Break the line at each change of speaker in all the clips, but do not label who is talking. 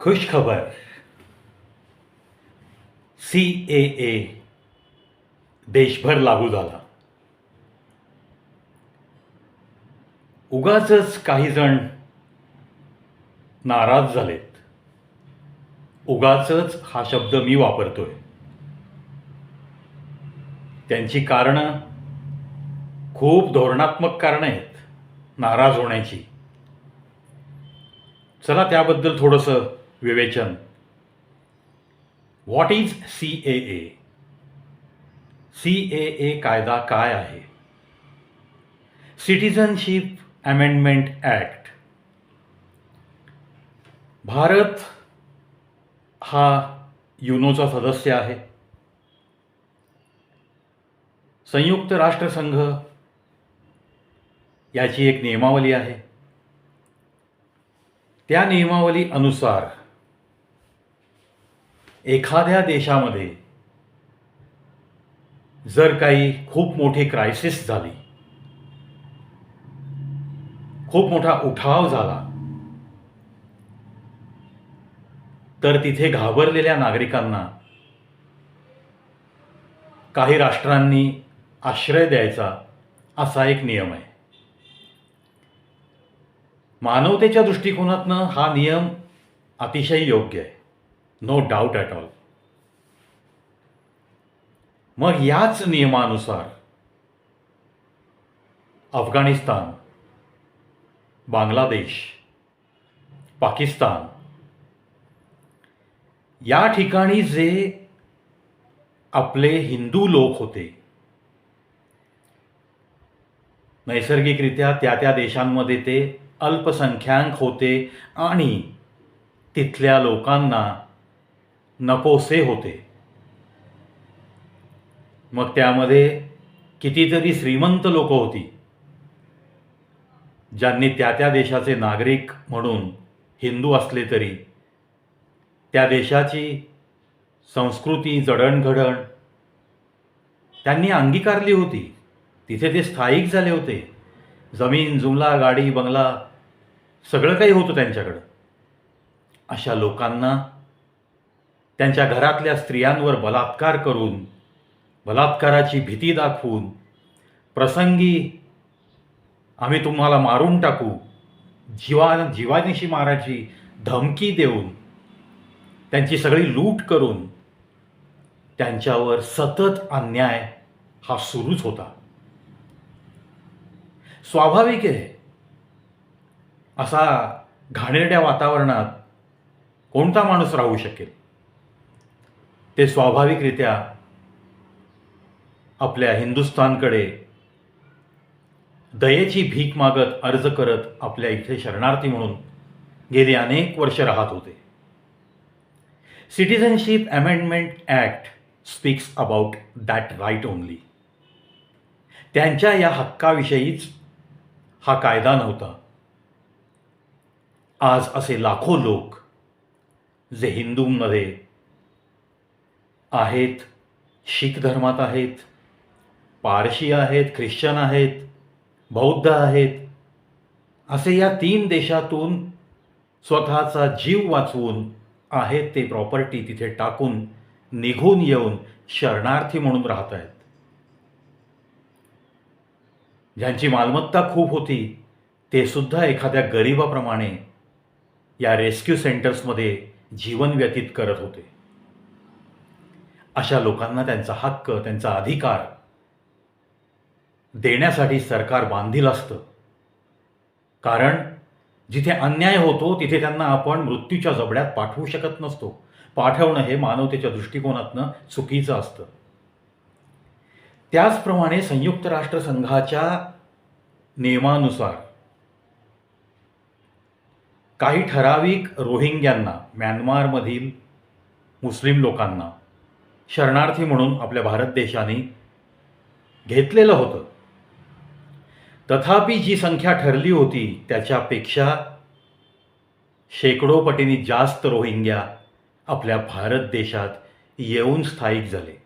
खुश खबर, CAA देशभर लागू झाला. उगाचच काही जण नाराज झालेत. उगाचच हा शब्द मी वापरतोय. त्यांची कारणं खूप धोरणात्मक कारणं आहेत नाराज होण्याची. चला त्याबद्दल थोडंसं विवेचन. What is CAA? CAA कायदा काय आहे? Citizenship amendment act. भारत हा युनोचा सदस्य आहे. संयुक्त राष्ट्रसंघ याची एक नियमावली आहे. त्या नियमावली अनुसार एखाद्या देशामध्ये जर काही खूप मोठी क्रायसिस झाली, खूप मोठा उठाव झाला, तर तिथे घाबरलेल्या नागरिकांना काही राष्ट्रांनी आश्रय द्यायचा असा एक नियम आहे. मानवतेच्या दृष्टिकोनातनं हा नियम अतिशय योग्य आहे. No doubt at all. मग याच नियमानुसार अफगाणिस्तान, बांगलादेश, पाकिस्तान या ठिकाणी जे आपले हिंदू लोक होते, नैसर्गिकरित्या त्या देशांमध्ये ते अल्पसंख्याक होते आणि तिथल्या लोकांना नकोसे होते. मग त्यामध्ये कितीतरी श्रीमंत लोक होती ज्यांनी त्या देशाचे नागरिक म्हणून हिंदू असले तरी त्या देशाची संस्कृती, जडणघडण त्यांनी अंगीकारली होती. तिथे ते स्थायिक झाले होते. जमीन, जुमला, गाडी, बंगला सगळं काही होतं त्यांच्याकडं. अशा लोकांना त्यांच्या घरातल्या स्त्रियांवर बलात्कार करून, बलात्काराची भीती दाखवून, प्रसंगी आम्ही तुम्हाला मारून टाकू, जीवानिशी मारायची धमकी देऊन, त्यांची सगळी लूट करून त्यांच्यावर सतत अन्याय हा सुरूच होता. स्वाभाविक आहे, असा घाणेरड्या वातावरणात कोणता माणूस राहू शकेल? ते स्वाभाविकरित्या आपल्या हिंदुस्थानकडे दयेची भीक मागत, अर्ज करत आपल्या इथे शरणार्थी म्हणून गेली अनेक वर्ष राहत होते. Citizenship amendment act speaks about that right only. त्यांच्या या हक्काविषयीच हा कायदा नव्हता. आज असे लाखो लोक जे हिंदूंमध्ये आहेत, शीख धर्मात आहेत, पारशी आहेत, ख्रिश्चन आहेत, बौद्ध आहेत, असे या 3 देशातून स्वतःचा जीव वाचवून आहेत ते प्रॉपर्टी तिथे टाकून निघून येऊन शरणार्थी म्हणून राहत आहेत. ज्यांची मालमत्ता खूप होती ते सुद्धा एखाद्या गरिबाप्रमाणे या रेस्क्यू सेंटर्समध्ये जीवन व्यतीत करत होते. अशा लोकांना त्यांचा हक्क, त्यांचा अधिकार देण्यासाठी सरकार बांधील असतं. कारण जिथे अन्याय होतो तिथे त्यांना आपण मृत्यूच्या जबड्यात पाठवू शकत नसतो. पाठवणं हे मानवतेच्या दृष्टिकोनातनं चुकीचं असतं. त्याचप्रमाणे संयुक्त राष्ट्रसंघाच्या नियमानुसार काही ठराविक रोहिंग्यांना, म्यानमारमधील मुस्लिम लोकांना शरणार्थी म्हणून आपल्या भारत देशाने घेतलेलं होतं. तथापि जी संख्या ठरली होती त्याच्यापेक्षा शेकडो पटींनी जास्त रोहिंग्या आपल्या भारत देशात येऊन स्थायिक झाले.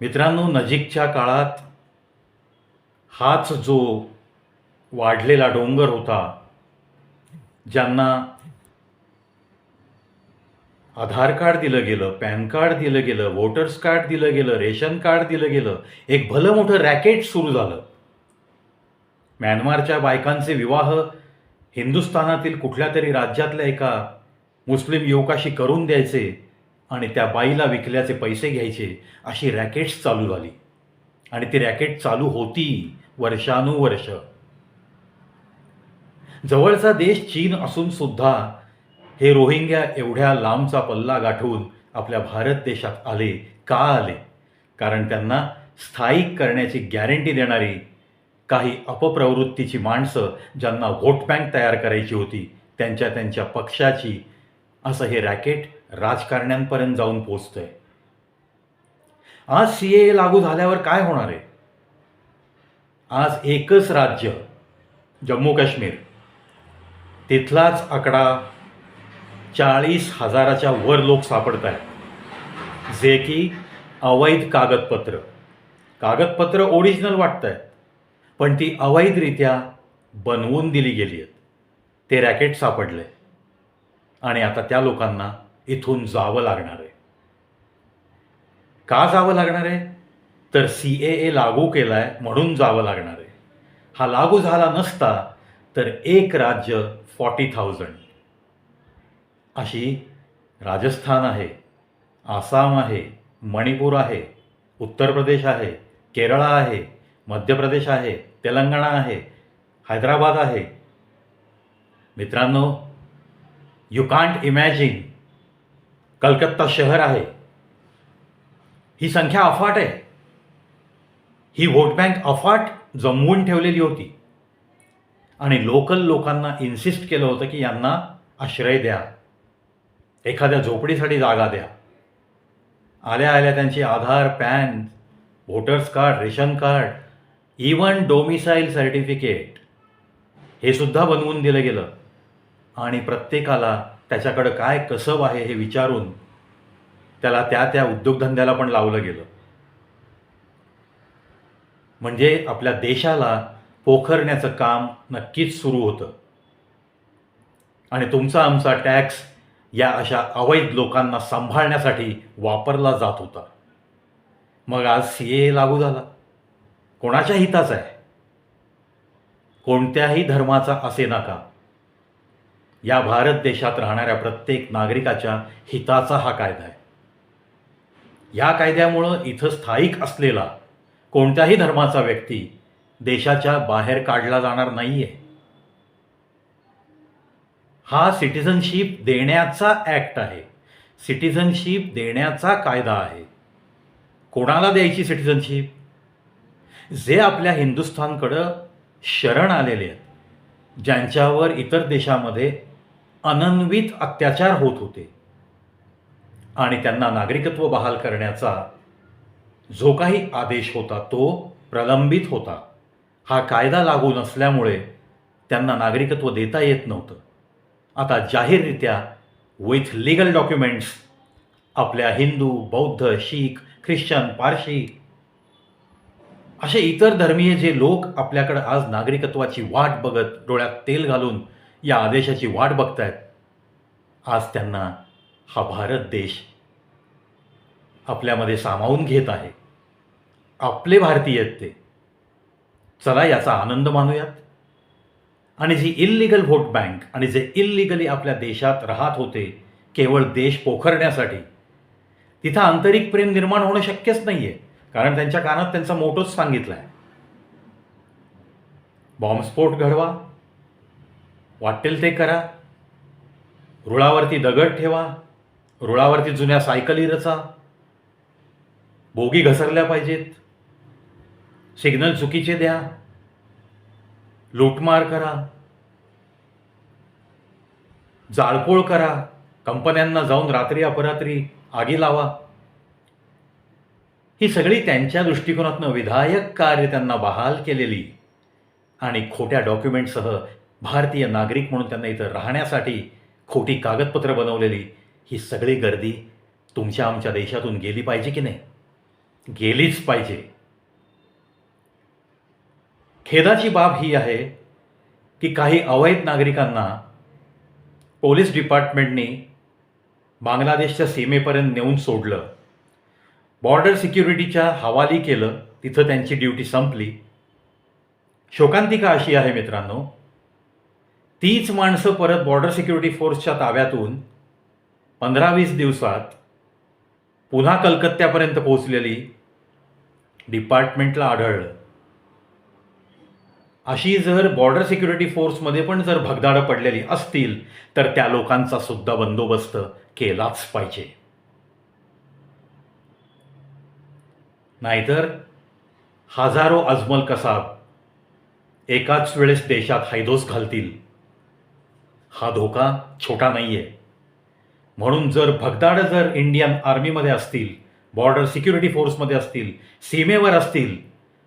मित्रांनो, नजीकच्या काळात हाच जो वाढलेला डोंगर होता ज्यांना आधार कार्ड दिलं गेलं, पॅन कार्ड दिलं गेलं, वोटर्स कार्ड दिलं गेलं, रेशन कार्ड दिलं गेलं, एक भलं मोठं रॅकेट सुरू झालं. म्यानमारच्या बायकांचे विवाह हिंदुस्थानातील कुठल्या तरी राज्यातल्या एका मुस्लिम युवकाशी करून द्यायचे आणि त्या बाईला विकल्याचे पैसे घ्यायचे, अशी रॅकेट्स चालू झाली. आणि ती रॅकेट चालू होती वर्षानुवर्ष. जवळचा देश चीन असून सुद्धा हे रोहिंग्या एवढ्या लांबचा पल्ला गाठून आपल्या भारत देशात आले. का आले? कारण त्यांना स्थायिक करण्याची गॅरंटी देणारी काही अपप्रवृत्तीची माणसं, ज्यांना व्होट बँक तयार करायची होती, त्यांच्या पक्षाची, असं हे रॅकेट राजकारण्यांपर्यंत जाऊन पोचतंय. आज CAA लागू झाल्यावर काय होणार आहे? आज एकच राज्य जम्मू काश्मीर, तिथलाच आकडा 40,000च्या वर लोक सापडत आहेत, जे की अवैध कागदपत्र ओरिजिनल वाटत आहेत, पण ती अवैधरित्या बनवून दिली गेली आहेत. ते रॅकेट सापडले आणि आता त्या लोकांना इथून जावं लागणार आहे. का जावं लागणार आहे? तर CAA लागू केलाय म्हणून जावं लागणार आहे. हा लागू झाला नसता तर एक राज्य 40,000, अशी राजस्थान आहे, आसाम आहे, मणिपूर आहे, उत्तर प्रदेश आहे, केरळ आहे, मध्य प्रदेश आहे, तेलंगणा आहे, हैदराबाद आहे. मित्रांनो, यू कांट इमॅजिन, कलकत्ता शहर आहे. ही संख्या अफाट आहे. ही व्होट बँक अफाट जमवून ठेवलेली होती आणि लोकल लोकांना इन्सिस्ट केलं होतं की यांना आश्रय द्या, एखाद्या झोपडीसाठी जागा द्या. आल्या आल्या त्यांची Aadhaar, PAN, voters card, ration card, even domicile certificate, हे सुद्धा बनवून दिलं गेलं आणि प्रत्येकाला त्याच्याकडं काय कसब आहे हे विचारून त्याला त्या उद्योगधंद्याला पण लावलं गेलं. म्हणजे आपल्या देशाला पोखरण्याचं काम नक्कीच सुरू होतं आणि तुमचा आमचा टॅक्स या अशा अवैध लोकांना सांभाळण्यासाठी वापरला जात होता. मग आज CAA लागू झाला. कोणाच्या हिताचा आहे? कोणत्याही धर्माचा असे नका, या भारत देशात राहणाऱ्या प्रत्येक नागरिकाच्या हिताचा हा कायदा आहे. या कायद्यामुळं इथं स्थायिक असलेला कोणत्याही धर्माचा व्यक्ती देशाच्या बाहेर काढला जाणार नाहीये. हा सिटिझनशिप देण्याचा ॲक्ट आहे, सिटिझनशिप देण्याचा कायदा आहे. कोणाला द्यायची सिटिझनशिप? जे आपल्या हिंदुस्थानकडं शरण आलेले आहेत, ज्यांच्यावर इतर देशामध्ये अनन्वित अत्याचार होत होते आणि त्यांना नागरिकत्व बहाल करण्याचा जो काही आदेश होता तो प्रलंबित होता. हा कायदा लागू नसल्यामुळे त्यांना नागरिकत्व देता येत नव्हतं. आता जाहीररित्या विथ लीगल डॉक्युमेंट्स आपल्या हिंदू, बौद्ध, शीख, ख्रिश्चन, पारशी असे इतर धर्मीय जे लोक आपल्याकडे आज नागरिकत्वाची वाट बघत, डोळ्यात तेल घालून या आदेशाची वाट बघतायत, आज त्यांना हा भारत देश आपल्यामध्ये सामावून घेत आहे. आपले भारतीय आहेत ते. चला याचा आनंद मानूयात. आणि जी इल्लिगल व्होट बँक आणि जे इल्लिगली आपल्या देशात राहत होते केवळ देश पोखरण्यासाठी, तिथं आंतरिक प्रेम निर्माण होणं शक्यच नाही आहे. कारण त्यांच्या कानात त्यांचा मोटोच सांगितला आहे, बॉम्बस्फोट घडवा, वाटेल ते करा, रुळावरती दगड ठेवा, रुळावरती जुन्या सायकली रचा, बोगी घसरल्या पाहिजेत, सिग्नल चुकीचे द्या, लूटमार करा, जाळपोळ करा, कंपन्यांना जाऊन रात्री अपरात्री आगी लावा. ही सगळी त्यांच्या दृष्टिकोनातनं विधायक कार्य त्यांना बहाल केलेली आणि खोट्या डॉक्युमेंटसह भारतीय नागरिक म्हणून त्यांना इथं राहण्यासाठी खोटी कागदपत्र बनवलेली ही सगळी गर्दी तुमच्या आमच्या देशातून गेली पाहिजे की नाही? गेलीच पाहिजे. खेदाची बाब ही आहे की काही अवैध नागरिकांना पोलीस डिपार्टमेंटने बांगलादेशच्या सीमेपर्यंत नेऊन सोडलं, बॉर्डर सिक्युरिटीच्या हवाली केलं, तिथं त्यांची ड्युटी संपली. शोकांतिका अशी आहे मित्रांनो, तीच माणसं परत बॉर्डर सिक्युरिटी फोर्सच्या ताब्यातून 15-20 दिवसात पुन्हा कलकत्त्यापर्यंत पोहोचलेली डिपार्टमेंटला आढळलं. अशी जर बॉर्डर सिक्युरिटी फोर्समध्ये पण जर भगदाडं पडलेली असतील तर त्या लोकांचा सुद्धा बंदोबस्त केलाच पाहिजे. नाहीतर हजारो अजमल कसाब एकाच वेळेस देशात हैदोस घालतील. हा धोका छोटा नाहीये. म्हणून जर भगदाडं जर इंडियन आर्मीमध्ये असतील, बॉर्डर सिक्युरिटी फोर्समध्ये असतील, सीमेवर असतील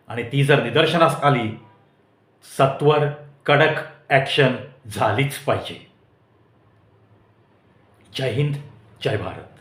आणि ती जर निदर्शनास आली, सत्वर कडक ॲक्शन झालीच पाहिजे. जय हिंद, जय भारत.